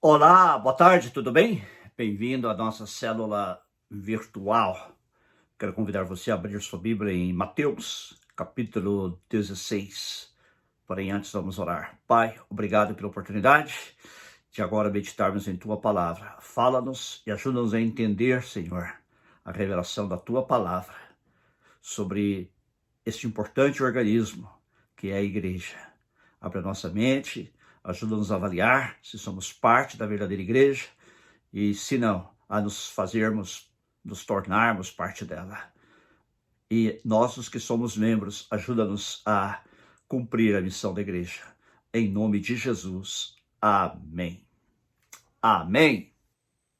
Olá, boa tarde, tudo bem? Bem-vindo à nossa célula virtual. Quero convidar você a abrir sua Bíblia em Mateus, capítulo 16. Porém, antes vamos orar. Pai, obrigado pela oportunidade de agora meditarmos em Tua Palavra. Fala-nos e ajuda-nos a entender, Senhor, a revelação da Tua Palavra sobre este importante organismo que é a Igreja. Abre a nossa mente, ajuda-nos a avaliar se somos parte da verdadeira igreja e, se não, a nos tornarmos parte dela. E nós, os que somos membros, ajuda-nos a cumprir a missão da igreja. Em nome de Jesus. Amém. Amém.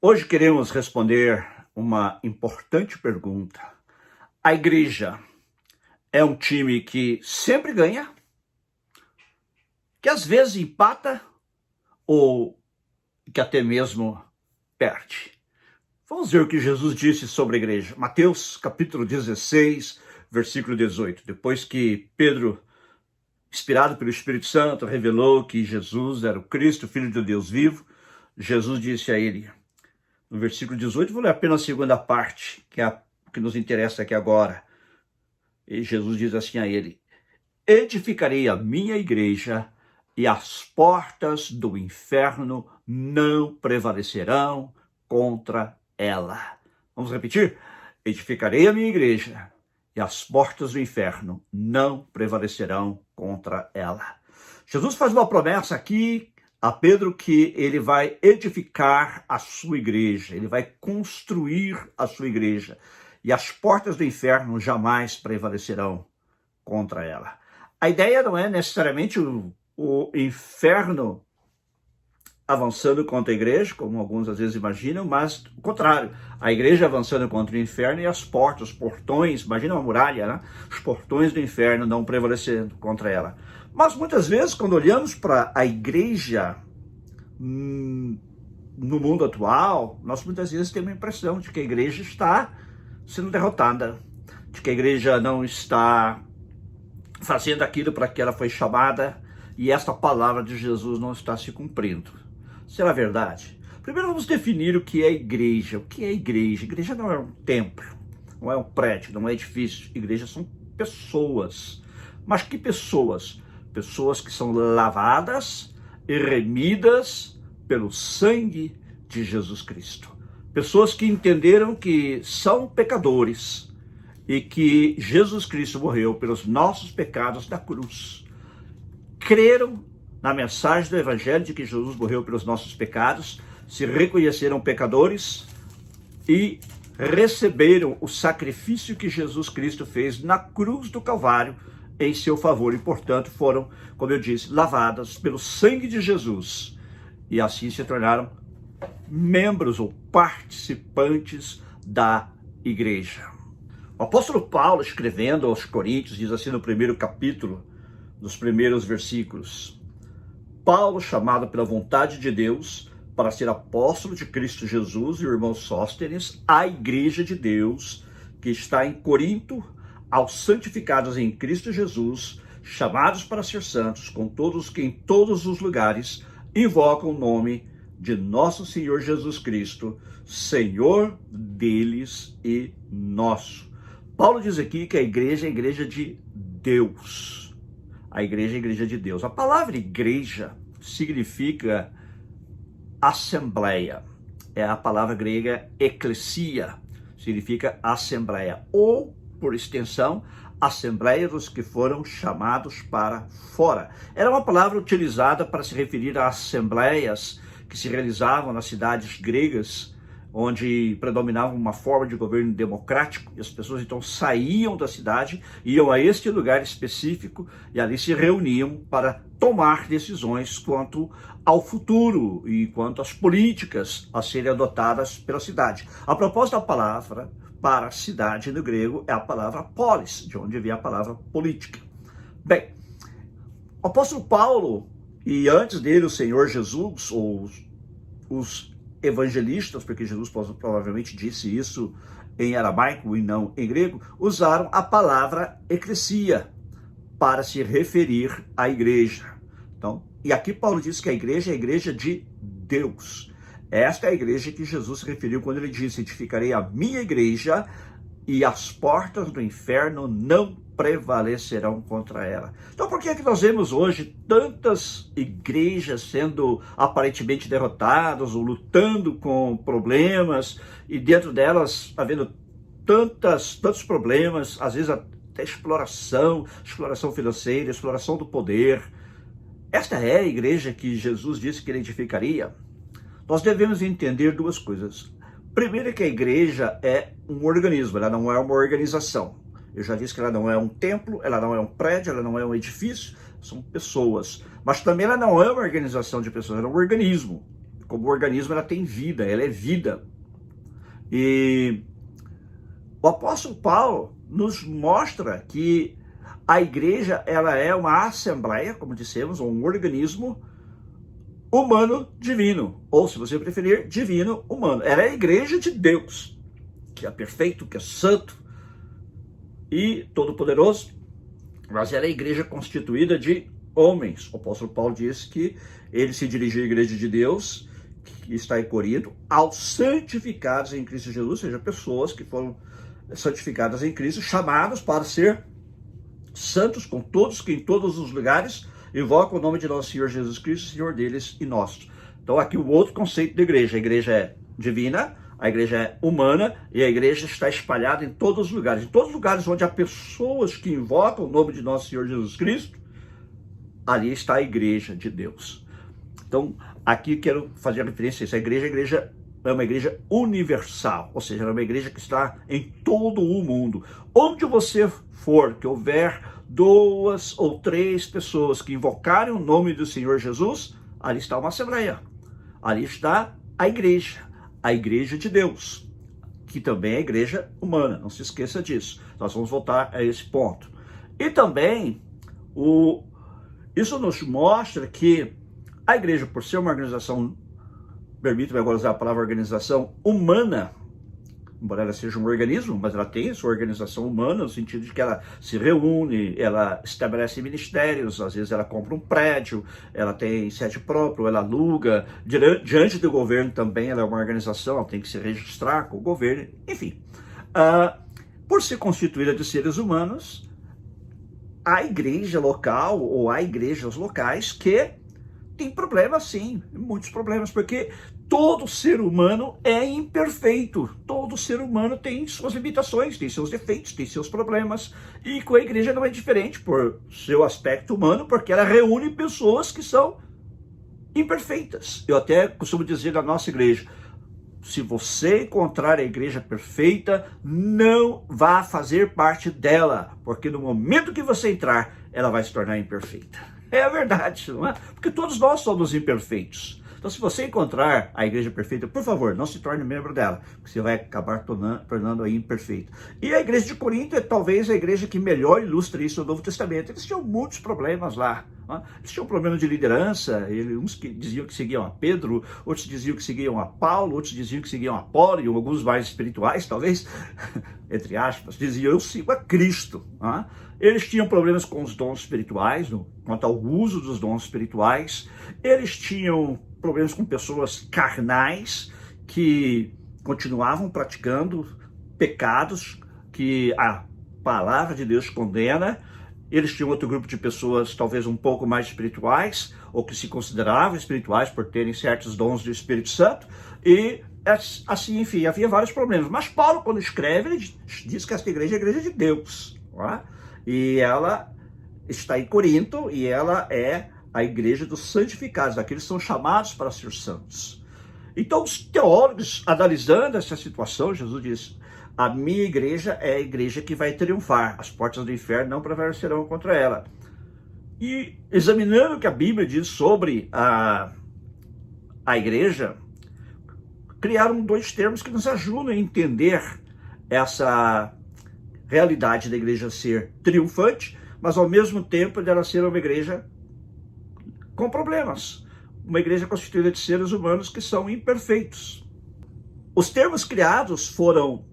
Hoje queremos responder uma importante pergunta. A igreja é um time que sempre ganha? Que às vezes empata ou que até mesmo perde? Vamos ver o que Jesus disse sobre a igreja. Mateus capítulo 16, versículo 18. Depois que Pedro, inspirado pelo Espírito Santo, revelou que Jesus era o Cristo, Filho de Deus vivo, Jesus disse a ele, no versículo 18, vou ler apenas a segunda parte, que é a que nos interessa aqui agora. E Jesus diz assim a ele, edificarei a minha igreja e as portas do inferno não prevalecerão contra ela. Vamos repetir? Edificarei a minha igreja e as portas do inferno não prevalecerão contra ela. Jesus faz uma promessa aqui a Pedro que ele vai edificar a sua igreja, ele vai construir a sua igreja e as portas do inferno jamais prevalecerão contra ela. A ideia não é necessariamente o inferno avançando contra a igreja, como alguns às vezes imaginam, mas o contrário, a igreja avançando contra o inferno e as portas, os portões, imagina uma muralha, né? Os portões do inferno não prevalecendo contra ela. Mas muitas vezes, quando olhamos para a igreja no mundo atual, nós muitas vezes temos a impressão de que a igreja está sendo derrotada, de que a igreja não está fazendo aquilo para que ela foi chamada, e esta palavra de Jesus não está se cumprindo. Será verdade? Primeiro vamos definir o que é igreja. O que é igreja? Igreja não é um templo, não é um prédio, não é edifício. Igreja são pessoas. Mas que pessoas? Pessoas que são lavadas e remidas pelo sangue de Jesus Cristo. Pessoas que entenderam que são pecadores e que Jesus Cristo morreu pelos nossos pecados na cruz. Creram na mensagem do Evangelho de que Jesus morreu pelos nossos pecados, se reconheceram pecadores e receberam o sacrifício que Jesus Cristo fez na cruz do Calvário em seu favor e, portanto, foram, como eu disse, lavadas pelo sangue de Jesus e assim se tornaram membros ou participantes da igreja. O apóstolo Paulo, escrevendo aos Coríntios, diz assim no primeiro capítulo, nos primeiros versículos, Paulo, chamado pela vontade de Deus para ser apóstolo de Cristo Jesus, e o irmão Sóstenes, a igreja de Deus que está em Corinto, aos santificados em Cristo Jesus, chamados para ser santos, com todos que em todos os lugares invocam o nome de nosso Senhor Jesus Cristo, Senhor deles e nosso. Paulo diz aqui que a igreja é a igreja de Deus. A igreja é a igreja de Deus. A palavra igreja significa assembleia. É a palavra grega ekklesia, significa assembleia. Ou, por extensão, assembleia dos que foram chamados para fora. Era uma palavra utilizada para se referir a assembleias que se realizavam nas cidades gregas, onde predominava uma forma de governo democrático, e as pessoas então saíam da cidade, iam a este lugar específico e ali se reuniam para tomar decisões quanto ao futuro e quanto às políticas a serem adotadas pela cidade. A propósito, a palavra para cidade no grego é a palavra polis, de onde vem a palavra política. Bem, o apóstolo Paulo e antes dele o Senhor Jesus, ou os evangelistas, porque Jesus provavelmente disse isso em aramaico e não em grego, usaram a palavra eclesia para se referir à igreja. Então, e aqui Paulo diz que a igreja é a igreja de Deus. Esta é a igreja que Jesus se referiu quando ele disse: edificarei a minha igreja e as portas do inferno não prevalecerão contra ela. Então por que é que nós vemos hoje tantas igrejas sendo aparentemente derrotadas ou lutando com problemas, e dentro delas havendo tantos problemas, às vezes até exploração financeira, exploração do poder? Esta é a igreja que Jesus disse que ele edificaria? Nós devemos entender duas coisas. Primeiro é que a igreja é um organismo, ela não é uma organização. Eu já disse que ela não é um templo, ela não é um prédio, ela não é um edifício, são pessoas. Mas também ela não é uma organização de pessoas, ela é um organismo. Como organismo, ela tem vida, ela é vida. E o apóstolo Paulo nos mostra que a igreja, ela é uma assembleia, como dissemos, um organismo humano divino, ou se você preferir, divino humano. Ela é a igreja de Deus, que é perfeito, que é santo e todo-poderoso, mas ela é a igreja constituída de homens. O apóstolo Paulo diz que ele se dirigiu à igreja de Deus, que está em Corinto, aos santificados em Cristo Jesus, ou seja, pessoas que foram santificadas em Cristo, chamados para ser santos, com todos que em todos os lugares invocam o nome de nosso Senhor Jesus Cristo, Senhor deles e nosso. Então aqui o outro conceito da igreja. A igreja é divina, a igreja é humana e a igreja está espalhada em todos os lugares. Em todos os lugares onde há pessoas que invocam o nome de nosso Senhor Jesus Cristo, ali está a igreja de Deus. Então aqui quero fazer a referência a isso. A igreja é uma igreja universal, ou seja, é uma igreja que está em todo o mundo. Onde você for, que houver 2 ou 3 pessoas que invocarem o nome do Senhor Jesus, ali está uma assembleia, ali está a igreja de Deus, que também é a igreja humana, não se esqueça disso. Nós vamos voltar a esse ponto. E também, isso nos mostra que a igreja, por ser uma organização, permita-me agora usar a palavra organização humana, embora ela seja um organismo, mas ela tem sua organização humana, no sentido de que ela se reúne, ela estabelece ministérios, às vezes ela compra um prédio, ela tem sede própria, ela aluga, diante do governo também ela é uma organização, ela tem que se registrar com o governo, enfim. Por ser constituída de seres humanos, a igreja local, ou há igrejas locais que tem problemas sim, muitos problemas, porque todo ser humano é imperfeito, todo ser humano tem suas limitações, tem seus defeitos, tem seus problemas, e com a igreja não é diferente por seu aspecto humano, porque ela reúne pessoas que são imperfeitas. Eu até costumo dizer na nossa igreja, se você encontrar a igreja perfeita, não vá fazer parte dela, porque no momento que você entrar, ela vai se tornar imperfeita. É a verdade, não é? Porque todos nós somos imperfeitos. Então, se você encontrar a igreja perfeita, por favor, não se torne membro dela, porque você vai acabar tornando-a imperfeita. E a igreja de Corinto é talvez a igreja que melhor ilustra isso no Novo Testamento. Eles tinham muitos problemas lá. Eles tinham problema de liderança, uns que diziam que seguiam a Pedro, outros diziam que seguiam a Paulo, outros diziam que seguiam a Apolo, e alguns mais espirituais, talvez, entre aspas, diziam, eu sigo a Cristo. Eles tinham problemas com os dons espirituais, quanto ao uso dos dons espirituais. Eles tinham problemas com pessoas carnais que continuavam praticando pecados que a palavra de Deus condena. Eles tinham outro grupo de pessoas talvez um pouco mais espirituais, ou que se consideravam espirituais por terem certos dons do Espírito Santo, e assim, enfim, havia vários problemas. Mas Paulo, quando escreve, ele diz que esta igreja é a igreja de Deus, e ela está em Corinto, e ela é a igreja dos santificados, daqueles que são chamados para ser santos. Então, os teólogos, analisando essa situação, Jesus diz, a minha igreja é a igreja que vai triunfar, as portas do inferno não prevalecerão contra ela. E examinando o que a Bíblia diz sobre a igreja, criaram 2 termos que nos ajudam a entender essa realidade da igreja ser triunfante, mas ao mesmo tempo dela ser uma igreja com problemas, uma igreja constituída de seres humanos que são imperfeitos. Os termos criados foram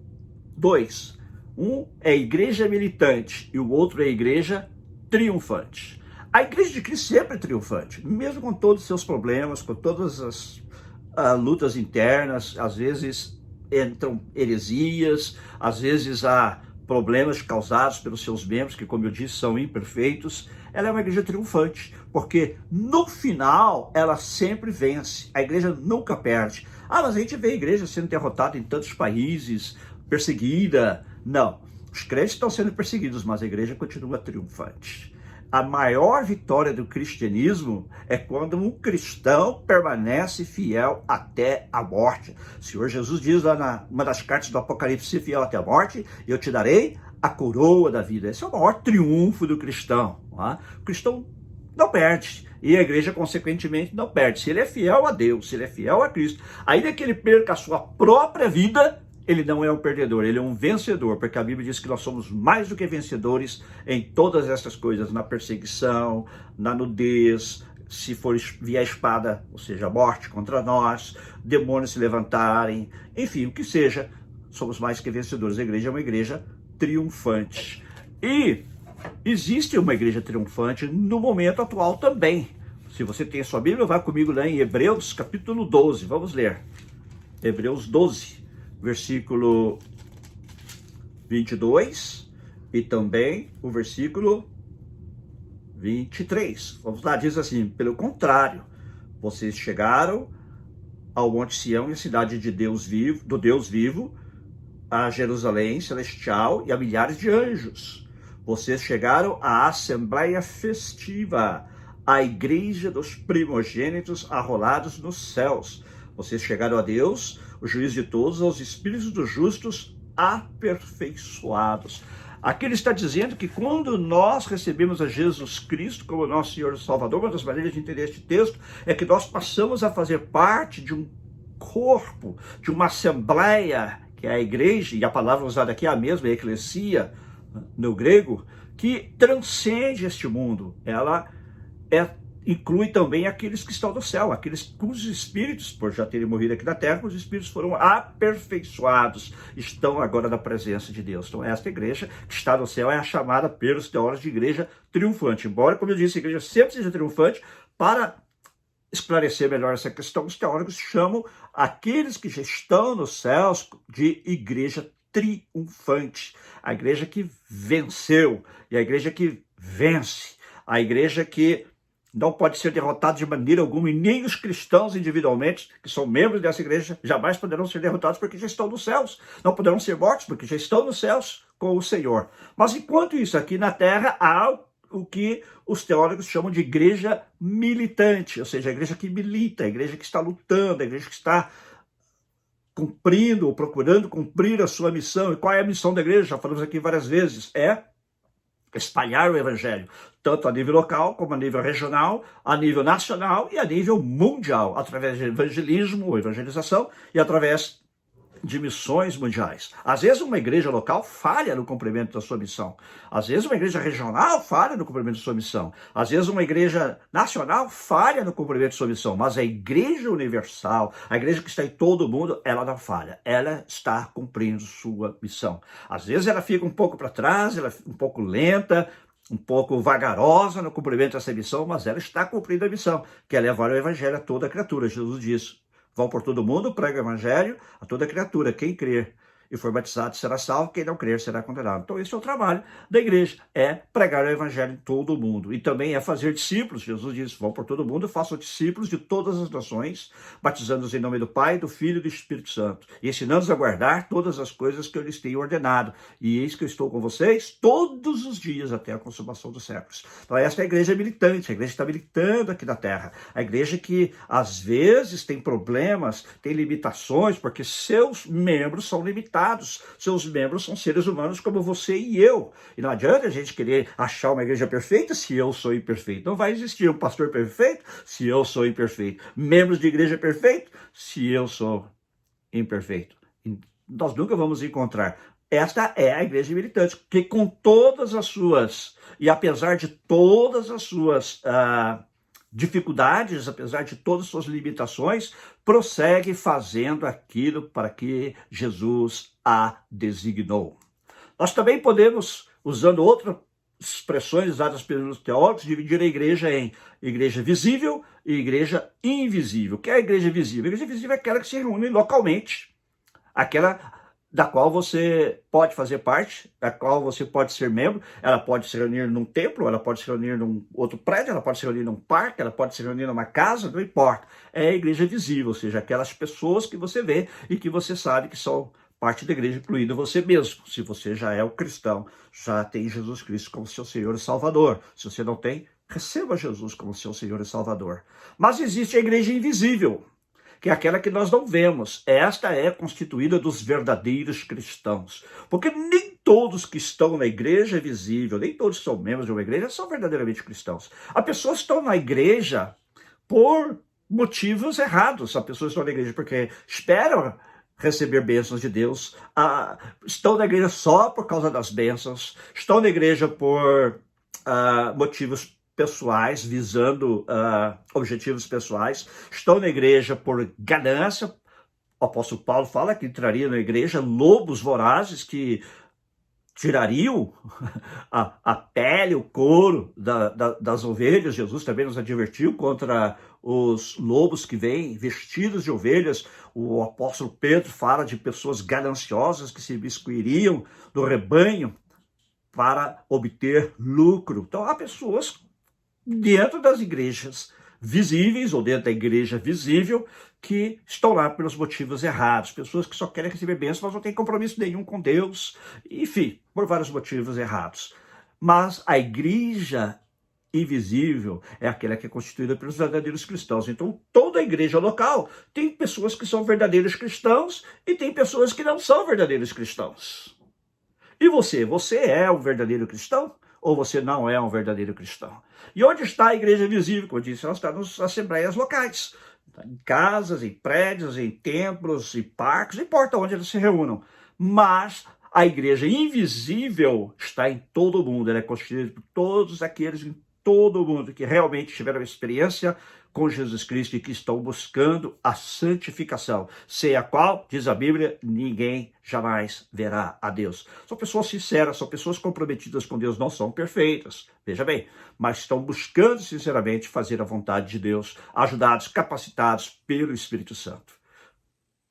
2. Um é igreja militante e o outro é igreja triunfante. A igreja de Cristo sempre é triunfante, mesmo com todos os seus problemas, com todas as lutas internas, às vezes entram heresias, às vezes há problemas causados pelos seus membros, que, como eu disse, são imperfeitos. Ela é uma igreja triunfante, porque no final ela sempre vence. A igreja nunca perde. Mas a gente vê a igreja sendo derrotada em tantos países, perseguida. Não, os crentes estão sendo perseguidos, mas a igreja continua triunfante. A maior vitória do cristianismo é quando um cristão permanece fiel até a morte. O Senhor Jesus diz lá numa das cartas do Apocalipse: "Se fiel até a morte, eu te darei a coroa da vida." Esse é o maior triunfo do cristão. O cristão não perde, e a igreja, consequentemente, não perde. Se ele é fiel a Deus, se ele é fiel a Cristo, ainda que ele perca a sua própria vida, ele não é um perdedor, ele é um vencedor, porque a Bíblia diz que nós somos mais do que vencedores em todas essas coisas, na perseguição, na nudez, se for via a espada, ou seja, a morte contra nós, demônios se levantarem, enfim, o que seja, somos mais que vencedores. A igreja é uma igreja triunfante. E existe uma igreja triunfante no momento atual também. Se você tem a sua Bíblia, vá comigo lá em Hebreus capítulo 12, vamos ler. Hebreus 12. Versículo 22 e também o versículo 23. Vamos lá, diz assim: "Pelo contrário, vocês chegaram ao Monte Sião e à cidade de Deus vivo, do Deus vivo, a Jerusalém celestial e a milhares de anjos. Vocês chegaram à assembleia festiva, à igreja dos primogênitos arrolados nos céus. Vocês chegaram a Deus, o juiz de todos, aos espíritos dos justos aperfeiçoados." Aqui ele está dizendo que quando nós recebemos a Jesus Cristo como nosso Senhor e Salvador, uma das maneiras de entender este texto é que nós passamos a fazer parte de um corpo, de uma assembleia, que é a igreja, e a palavra usada aqui é a mesma, é eclesia, no grego, que transcende este mundo. Ela inclui também aqueles que estão no céu, aqueles cujos espíritos, por já terem morrido aqui na terra, os espíritos foram aperfeiçoados, estão agora na presença de Deus. Então esta igreja que está no céu é a chamada pelos teólogos de igreja triunfante. Embora, como eu disse, a igreja sempre seja triunfante, para esclarecer melhor essa questão, os teólogos chamam aqueles que já estão nos céus de igreja triunfante. A igreja que venceu, e a igreja que vence, a igreja que não pode ser derrotada de maneira alguma, e nem os cristãos individualmente, que são membros dessa igreja, jamais poderão ser derrotados porque já estão nos céus. Não poderão ser mortos porque já estão nos céus com o Senhor. Mas enquanto isso, aqui na terra, há o que os teólogos chamam de igreja militante, ou seja, a igreja que milita, a igreja que está lutando, a igreja que está cumprindo ou procurando cumprir a sua missão. E qual é a missão da igreja? Já falamos aqui várias vezes. É espalhar o evangelho, tanto a nível local, como a nível regional, a nível nacional e a nível mundial, através de evangelismo ou evangelização e através de missões mundiais. Às vezes uma igreja local falha no cumprimento da sua missão. Às vezes uma igreja regional falha no cumprimento da sua missão. Às vezes uma igreja nacional falha no cumprimento da sua missão. Mas a igreja universal, a igreja que está em todo o mundo, ela não falha. Ela está cumprindo sua missão. Às vezes ela fica um pouco para trás, ela fica um pouco lenta, um pouco vagarosa no cumprimento dessa missão, mas ela está cumprindo a missão, que é levar o evangelho a toda criatura. Jesus diz: "Vão por todo mundo, prega o evangelho a toda criatura. Quem crer e for batizado será salvo, quem não crer será condenado." Então esse é o trabalho da igreja, é pregar o evangelho em todo o mundo. E também é fazer discípulos. Jesus diz: "Vão por todo mundo, façam discípulos de todas as nações, batizando-os em nome do Pai, do Filho e do Espírito Santo, e ensinando-os a guardar todas as coisas que eu lhes tenho ordenado. E eis que eu estou com vocês todos os dias até a consumação dos séculos." Então esta é a igreja militante, a igreja está militando aqui na terra. A igreja que às vezes tem problemas, tem limitações, porque seus membros são limitados. Seus membros são seres humanos como você e eu. E não adianta a gente querer achar uma igreja perfeita se eu sou imperfeito. Não vai existir um pastor perfeito se eu sou imperfeito. Membros de igreja perfeito se eu sou imperfeito. Nós nunca vamos encontrar. Esta é a igreja militante, que com todas as suas, e apesar de todas as suas dificuldades, apesar de todas as suas limitações, prossegue fazendo aquilo para que Jesus a designou. Nós também podemos, usando outro expressões usadas pelos teólogos dividiram a igreja em igreja visível e igreja invisível. O que é a igreja visível? A igreja visível é aquela que se reúne localmente, aquela da qual você pode fazer parte, da qual você pode ser membro. Ela pode se reunir num templo, ela pode se reunir num outro prédio, ela pode se reunir num parque, ela pode se reunir numa casa, não importa. É a igreja visível, ou seja, aquelas pessoas que você vê e que você sabe que são parte da igreja, incluindo você mesmo. Se você já é o cristão, já tem Jesus Cristo como seu Senhor e Salvador. Se você não tem, receba Jesus como seu Senhor e Salvador. Mas existe a igreja invisível, que é aquela que nós não vemos. Esta é constituída dos verdadeiros cristãos. Porque nem todos que estão na igreja visível, nem todos que são membros de uma igreja, são verdadeiramente cristãos. As pessoas estão na igreja por motivos errados. As pessoas estão na igreja porque esperam receber bênçãos de Deus, estão na igreja só por causa das bênçãos, estão na igreja por motivos pessoais, visando objetivos pessoais, estão na igreja por ganância. O apóstolo Paulo fala que entraria na igreja lobos vorazes que tirariam a pele, o couro das ovelhas. Jesus também nos advertiu contra os lobos que vêm vestidos de ovelhas. O apóstolo Pedro fala de pessoas gananciosas que se biscuiriam do rebanho para obter lucro. Então há pessoas dentro das igrejas visíveis ou dentro da igreja visível que estão lá pelos motivos errados, pessoas que só querem receber bênçãos, mas não têm compromisso nenhum com Deus, enfim, por vários motivos errados. Mas a igreja invisível é aquela que é constituída pelos verdadeiros cristãos. Então, toda a igreja local tem pessoas que são verdadeiros cristãos e tem pessoas que não são verdadeiros cristãos. E você é um verdadeiro cristão? Ou você não é um verdadeiro cristão? E onde está a igreja visível? Como eu disse, ela está nas assembleias locais. Em casas, em prédios, em templos, em parques, não importa onde eles se reúnam. Mas a igreja invisível está em todo o mundo. Ela é constituída por todos aqueles em todo o mundo que realmente tiveram experiência com Jesus Cristo e que estão buscando a santificação, sem a qual, diz a Bíblia, ninguém jamais verá a Deus. São pessoas sinceras, são pessoas comprometidas com Deus, não são perfeitas, veja bem, mas estão buscando sinceramente fazer a vontade de Deus, ajudados, capacitados pelo Espírito Santo.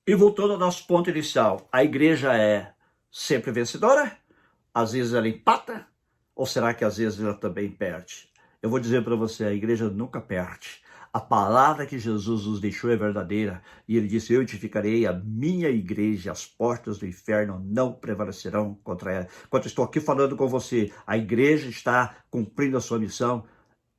E voltando ao nosso ponto inicial, a igreja é sempre vencedora? Às vezes ela empata? Ou será que às vezes ela também perde? Eu vou dizer para você, a igreja nunca perde. A palavra que Jesus nos deixou é verdadeira. E ele disse, eu edificarei a minha igreja, as portas do inferno não prevalecerão contra ela. Enquanto estou aqui falando com você, a igreja está cumprindo a sua missão,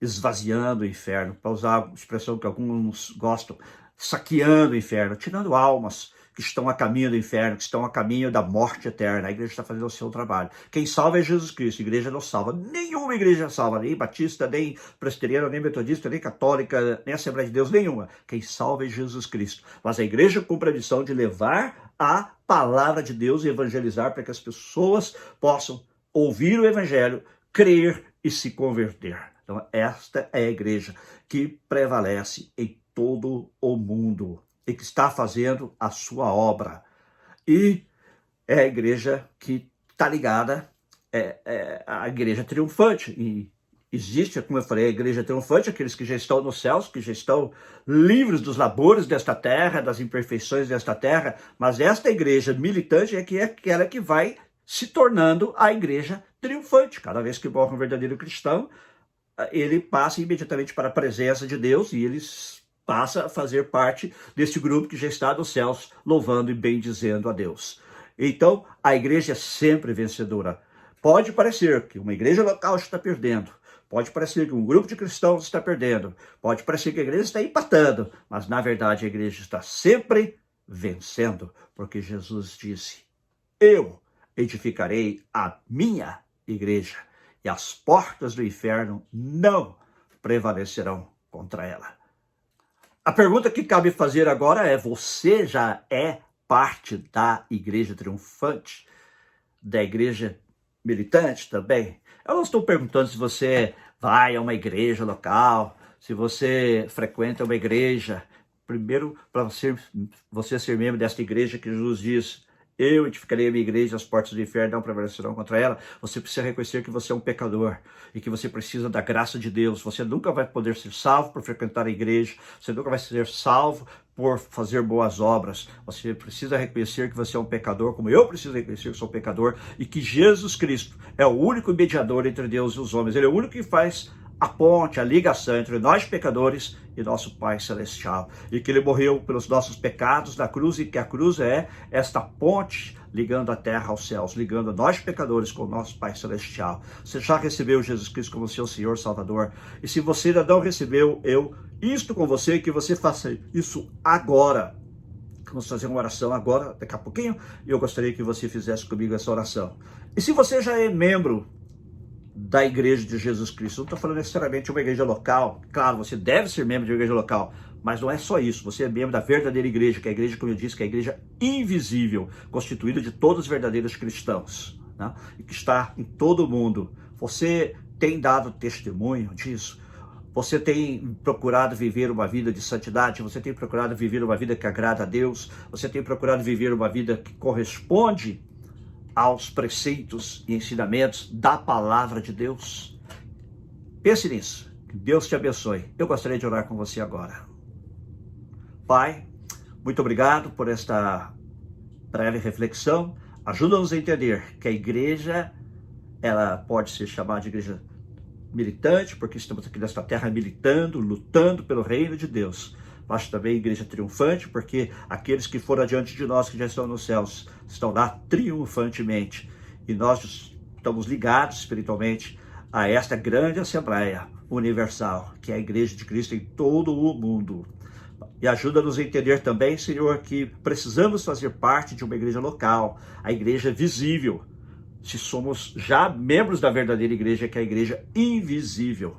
esvaziando o inferno, para usar a expressão que alguns gostam, saqueando o inferno, tirando almas que estão a caminho do inferno, que estão a caminho da morte eterna. A igreja está fazendo o seu trabalho. Quem salva é Jesus Cristo. A igreja não salva. Nenhuma igreja salva. Nem batista, nem presbiteriana, nem metodista, nem católica, nem Assembleia de Deus, nenhuma. Quem salva é Jesus Cristo. Mas a igreja cumpre a missão de levar a palavra de Deus e evangelizar para que as pessoas possam ouvir o evangelho, crer e se converter. Então, esta é a igreja que prevalece em todo o mundo e que está fazendo a sua obra. E é a igreja que está ligada à igreja triunfante. E existe, como eu falei, a igreja triunfante, aqueles que já estão nos céus, que já estão livres dos labores desta terra, das imperfeições desta terra, mas esta igreja militante é aquela que vai se tornando a igreja triunfante. Cada vez que morre um verdadeiro cristão, ele passa imediatamente para a presença de Deus e eles passa a fazer parte desse grupo que já está nos céus, louvando e bendizendo a Deus. Então, a igreja é sempre vencedora. Pode parecer que uma igreja local está perdendo, pode parecer que um grupo de cristãos está perdendo, pode parecer que a igreja está empatando, mas na verdade a igreja está sempre vencendo, porque Jesus disse, eu edificarei a minha igreja e as portas do inferno não prevalecerão contra ela. A pergunta que cabe fazer agora é, você já é parte da igreja triunfante? Da igreja militante também? Eu não estou perguntando se você vai a uma igreja local, se você frequenta uma igreja. Primeiro, para você ser membro desta igreja que Jesus diz, eu edificarei a minha igreja, as portas do inferno não prevalecerão contra ela. Você precisa reconhecer que você é um pecador e que você precisa da graça de Deus. Você nunca vai poder ser salvo por frequentar a igreja, você nunca vai ser salvo por fazer boas obras. Você precisa reconhecer que você é um pecador, como eu preciso reconhecer que sou um pecador, e que Jesus Cristo é o único mediador entre Deus e os homens. Ele é o único que faz a ponte, a ligação entre nós pecadores e nosso Pai Celestial. E que Ele morreu pelos nossos pecados na cruz, e que a cruz é esta ponte ligando a terra aos céus, ligando nós pecadores com o nosso Pai Celestial. Você já recebeu Jesus Cristo como seu Senhor Salvador? E se você ainda não recebeu, eu insto com você que você faça isso agora. Vamos fazer uma oração agora, daqui a pouquinho, e eu gostaria que você fizesse comigo essa oração. E se você já é membro da Igreja de Jesus Cristo, não estou falando necessariamente de uma igreja local, claro, você deve ser membro de uma igreja local, mas não é só isso, você é membro da verdadeira igreja, que é a igreja, como eu disse, que é a igreja invisível, constituída de todos os verdadeiros cristãos, né? E que está em todo o mundo. Você tem dado testemunho disso? Você tem procurado viver uma vida de santidade? Você tem procurado viver uma vida que agrada a Deus? Você tem procurado viver uma vida que corresponde aos preceitos e ensinamentos da palavra de Deus? Pense nisso. Que Deus te abençoe. Eu gostaria de orar com você agora. Pai, muito obrigado por esta breve reflexão. Ajuda-nos a entender que a igreja, ela pode ser chamada de igreja militante, porque estamos aqui nesta terra militando, lutando pelo reino de Deus. Mas também igreja triunfante, porque aqueles que foram adiante de nós, que já estão nos céus, estão lá triunfantemente. E nós estamos ligados espiritualmente a esta grande Assembleia Universal, que é a Igreja de Cristo em todo o mundo. E ajuda-nos a entender também, Senhor, que precisamos fazer parte de uma igreja local, a igreja visível, se somos já membros da verdadeira igreja, que é a igreja invisível.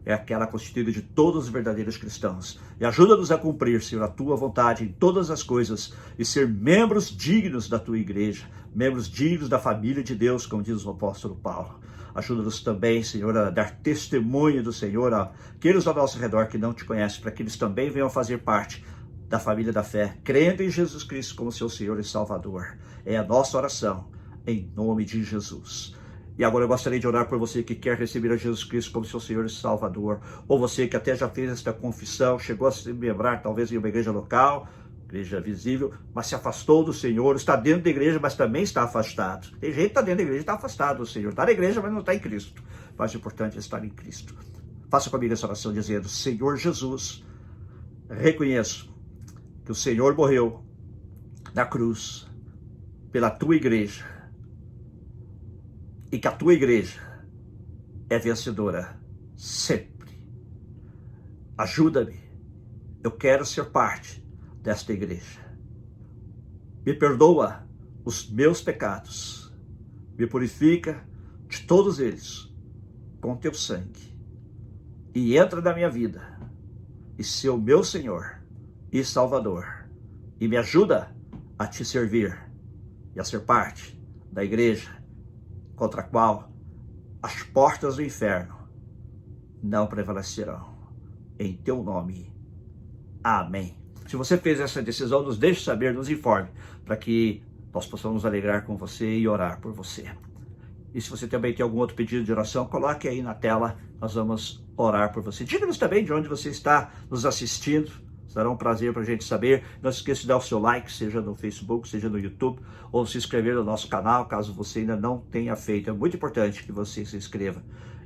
É aquela constituída de todos os verdadeiros cristãos. E ajuda-nos a cumprir, Senhor, a Tua vontade em todas as coisas e ser membros dignos da Tua igreja, membros dignos da família de Deus, como diz o apóstolo Paulo. Ajuda-nos também, Senhor, a dar testemunho do Senhor àqueles ao nosso redor que não Te conhecem, para que eles também venham fazer parte da família da fé, crendo em Jesus Cristo como seu Senhor e Salvador. É a nossa oração, em nome de Jesus. E agora eu gostaria de orar por você que quer receber a Jesus Cristo como seu Senhor e Salvador, ou você que até já fez esta confissão, chegou a se lembrar talvez em uma igreja local, igreja visível, mas se afastou do Senhor, está dentro da igreja, mas também está afastado. Tem gente que está dentro da igreja e está afastado do Senhor, está na igreja, mas não está em Cristo. Mas o importante é estar em Cristo. Faça comigo essa oração dizendo: Senhor Jesus, reconheço que o Senhor morreu na cruz pela Tua igreja, e que a Tua igreja é vencedora sempre. Ajuda-me, eu quero ser parte desta igreja. Me perdoa os meus pecados, me purifica de todos eles com Teu sangue, e entra na minha vida, e ser o meu Senhor e Salvador, e me ajuda a Te servir e a ser parte da igreja contra a qual as portas do inferno não prevalecerão. Em Teu nome. Amém. Se você fez essa decisão, nos deixe saber, nos informe, para que nós possamos nos alegrar com você e orar por você. E se você também tem algum outro pedido de oração, coloque aí na tela, nós vamos orar por você. Diga-nos também de onde você está nos assistindo. Será um prazer para a gente saber. Não se esqueça de dar o seu like, seja no Facebook, seja no YouTube, ou se inscrever no nosso canal, caso você ainda não tenha feito. É muito importante que você se inscreva.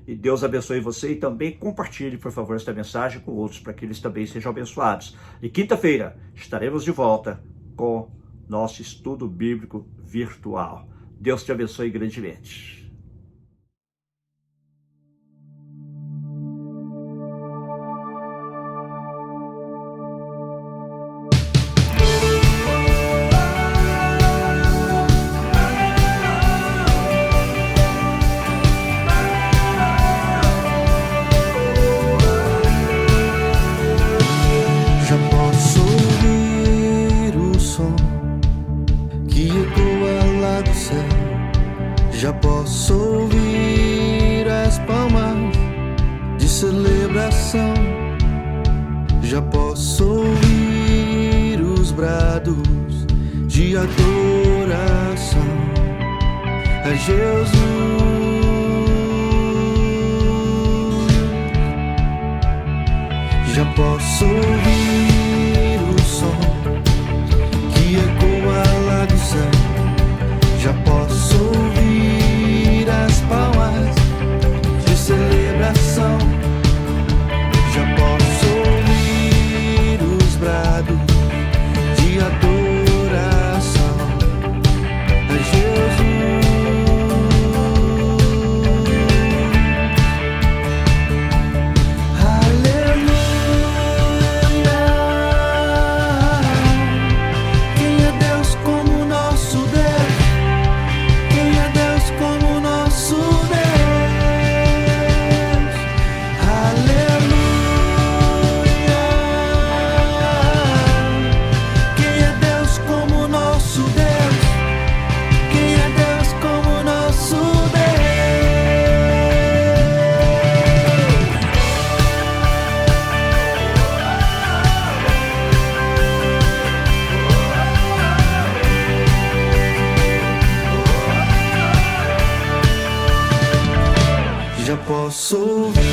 E Deus abençoe você, e também compartilhe, por favor, esta mensagem com outros, para que eles também sejam abençoados. E quinta-feira estaremos de volta com nosso estudo bíblico virtual. Deus te abençoe grandemente. Já posso de adoração a Jesus. Já posso ouvir o som que ecoa lá do céu. Já posso ouvir as palmas de celebração. Já posso ouvir os brados de adoração a Jesus. Já posso ouvir